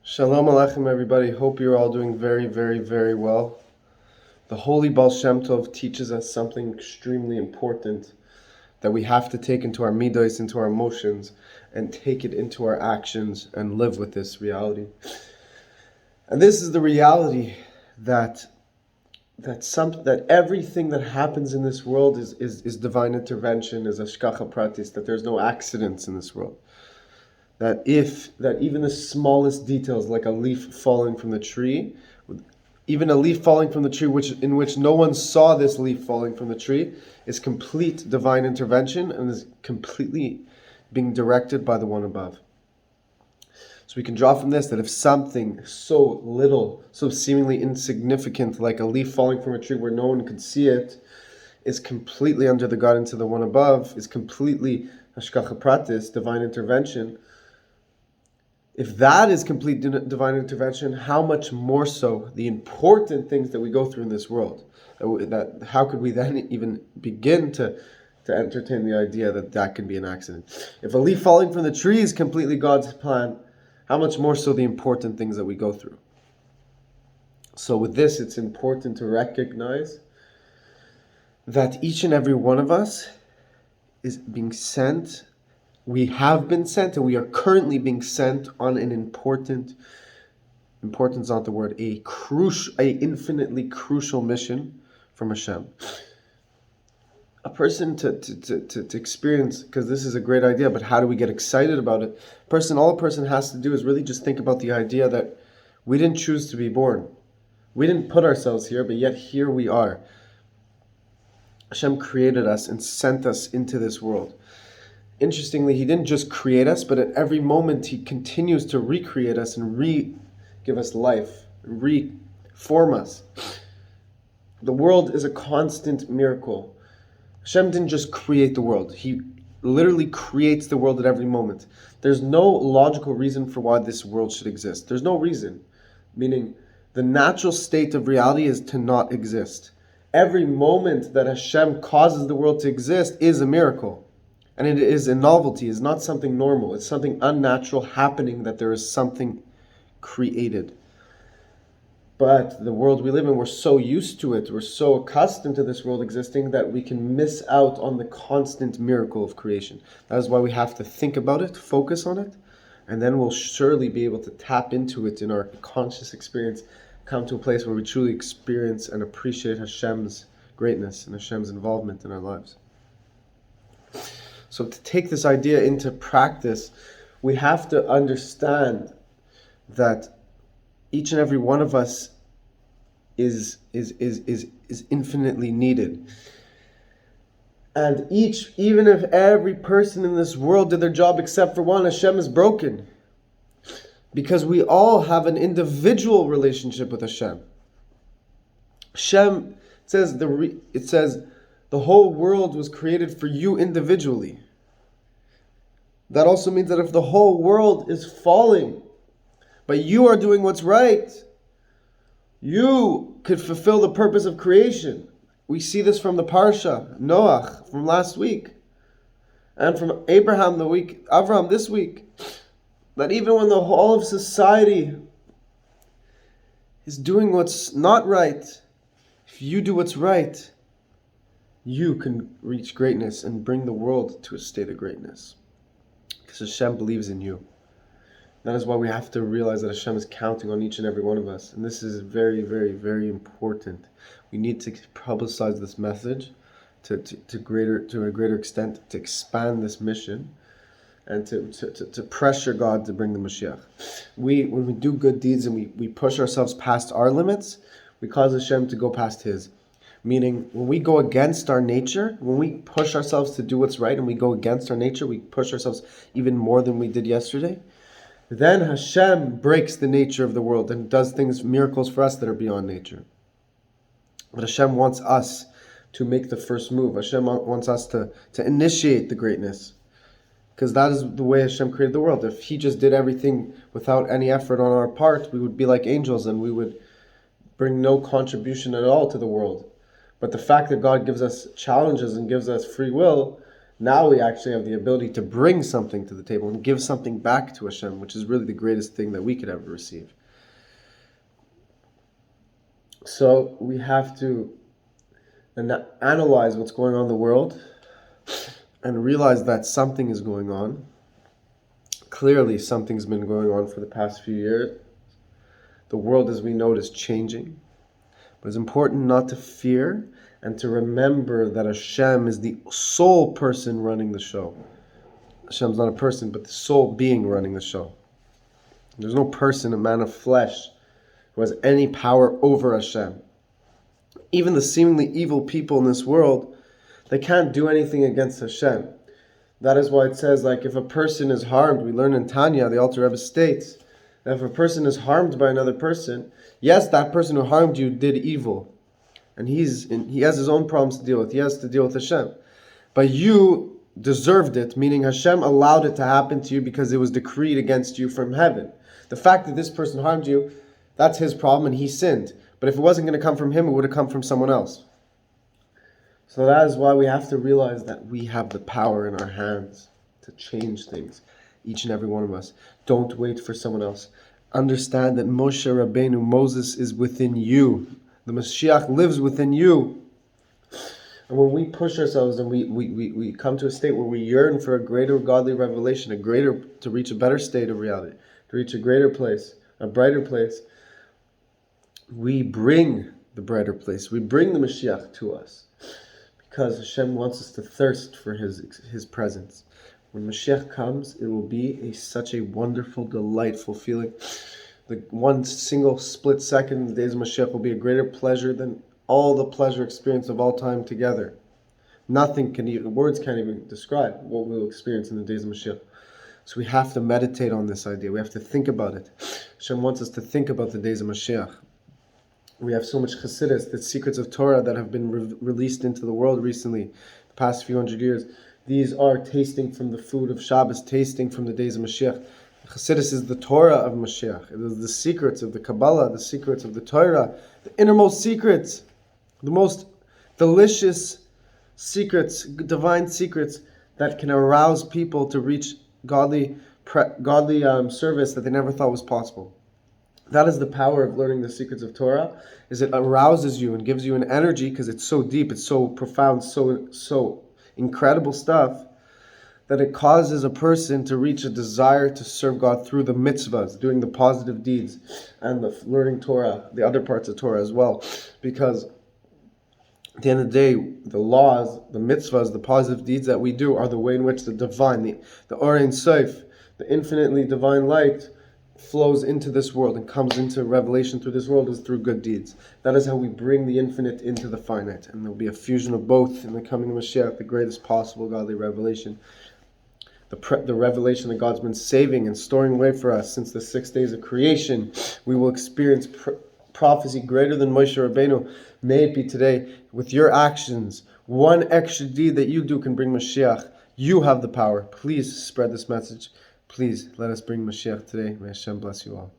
Shalom Aleichem, everybody. Hope you're all doing very, very, very well. The holy Baal Shem Tov teaches us something extremely important that we have to take into our midos, into our emotions, and take it into our actions and live with this reality. And this is the reality that everything that happens in this world is divine intervention, is ashkacha pratis, that there's no accidents in this world. That even the smallest details, like a leaf falling from the tree, even a leaf falling from the tree in which no one saw this leaf falling from the tree, is complete divine intervention and is completely being directed by the one above. So we can draw from this that if something so little, so seemingly insignificant, like a leaf falling from a tree where no one could see it, is completely under the guidance of the one above, is completely hashkacha pratis, divine intervention. If that is complete divine intervention, how much more so the important things that we go through in this world? How could we then even begin to entertain the idea that can be an accident? If a leaf falling from the tree is completely God's plan, how much more so the important things that we go through? So with this, it's important to recognize that each and every one of us is being sent. We have been sent, and we are currently being sent on an important's not the word, a infinitely crucial mission from Hashem. A person to experience, because this is a great idea, but how do we get excited about it? All a person has to do is really just think about the idea that we didn't choose to be born. We didn't put ourselves here, but yet here we are. Hashem created us and sent us into this world. Interestingly, He didn't just create us, but at every moment He continues to recreate us and give us life, reform us. The world is a constant miracle. Hashem didn't just create the world. He literally creates the world at every moment. There's no logical reason for why this world should exist. There's no reason. Meaning, the natural state of reality is to not exist. Every moment that Hashem causes the world to exist is a miracle. And it is a novelty. It's not something normal. It's something unnatural happening, that there is something created. But the world we live in, we're so used to it, we're so accustomed to this world existing that we can miss out on the constant miracle of creation. That is why we have to think about it, focus on it, and then we'll surely be able to tap into it in our conscious experience, come to a place where we truly experience and appreciate Hashem's greatness and Hashem's involvement in our lives. So to take this idea into practice, we have to understand that each and every one of us is infinitely needed. And even if every person in this world did their job except for one, Hashem is broken. Because we all have an individual relationship with Hashem. Hashem says the whole world was created for you individually. That also means that if the whole world is falling, but you are doing what's right, you could fulfill the purpose of creation. We see this from the Parsha, Noach, from last week, and from Avraham this week, that even when the whole of society is doing what's not right, if you do what's right, you can reach greatness and bring the world to a state of greatness. Because Hashem believes in you. That is why we have to realize that Hashem is counting on each and every one of us. And this is very, very, very important. We need to publicize this message to a greater extent, to expand this mission, and to pressure God to bring the Mashiach. When we do good deeds and we push ourselves past our limits, we cause Hashem to go past His. Meaning, when we go against our nature, when we push ourselves to do what's right and we go against our nature, we push ourselves even more than we did yesterday, then Hashem breaks the nature of the world and does miracles for us that are beyond nature. But Hashem wants us to make the first move. Hashem wants us to initiate the greatness. Because that is the way Hashem created the world. If He just did everything without any effort on our part, we would be like angels and we would bring no contribution at all to the world. But the fact that God gives us challenges and gives us free will, Now we actually have the ability to bring something to the table and give something back to Hashem, which is really the greatest thing that we could ever receive. So we have to analyze what's going on in the world and realize that something is going on. Clearly, something's been going on for the past few years. The world, as we know, is changing. But it's important not to fear and to remember that Hashem is the sole person running the show. Hashem's not a person, but the sole being running the show. There's no person, a man of flesh, who has any power over Hashem. Even the seemingly evil people in this world, they can't do anything against Hashem. That is why it says, like, if a person is harmed, we learn in Tanya, the Alter Rebbe states, that if a person is harmed by another person, yes, that person who harmed you did evil. And he has his own problems to deal with. He has to deal with Hashem. But you deserved it, meaning Hashem allowed it to happen to you because it was decreed against you from heaven. The fact that this person harmed you, that's his problem and he sinned. But if it wasn't going to come from him, it would have come from someone else. So that is why we have to realize that we have the power in our hands to change things. Each and every one of us. Don't wait for someone else. Understand that Moshe Rabbeinu, Moses, is within you. The Mashiach lives within you. And when we push ourselves and we come to a state where we yearn for a greater godly revelation, to reach a better state of reality, to reach a greater place, a brighter place, we bring the brighter place. We bring the Mashiach to us. Because Hashem wants us to thirst for His presence. When Mashiach comes, it will be such a wonderful, delightful feeling. The one single split second in the days of Mashiach will be a greater pleasure than all the pleasure experience of all time together. Words can't even describe what we'll experience in the days of Mashiach. So we have to meditate on this idea. We have to think about it. Hashem wants us to think about the days of Mashiach. We have so much chassidus, the secrets of Torah that have been released into the world recently, the past few hundred years. These are tasting from the food of Shabbos, tasting from the days of Mashiach. Chassidus is the Torah of Mashiach. It is the secrets of the Kabbalah, the secrets of the Torah, the innermost secrets, the most delicious secrets, divine secrets that can arouse people to reach godly service that they never thought was possible. That is the power of learning the secrets of Torah, is it arouses you and gives you an energy because it's so deep, it's so profound, so incredible stuff, that it causes a person to reach a desire to serve God through the mitzvahs, doing the positive deeds, and the learning Torah, the other parts of Torah as well. Because at the end of the day, the laws, the mitzvahs, the positive deeds that we do are the way in which the divine, the Or Ein Sof, the infinitely divine light, flows into this world and comes into revelation through this world is through good deeds. That is how we bring the infinite into the finite. And there will be a fusion of both in the coming of Mashiach, the greatest possible godly revelation. The revelation that God's been saving and storing away for us since the 6 days of creation. We will experience prophecy greater than Moshe Rabbeinu. May it be today with your actions. One extra deed that you do can bring Mashiach. You have the power. Please spread this message. Please let us bring Mashiach today. May Hashem bless you all.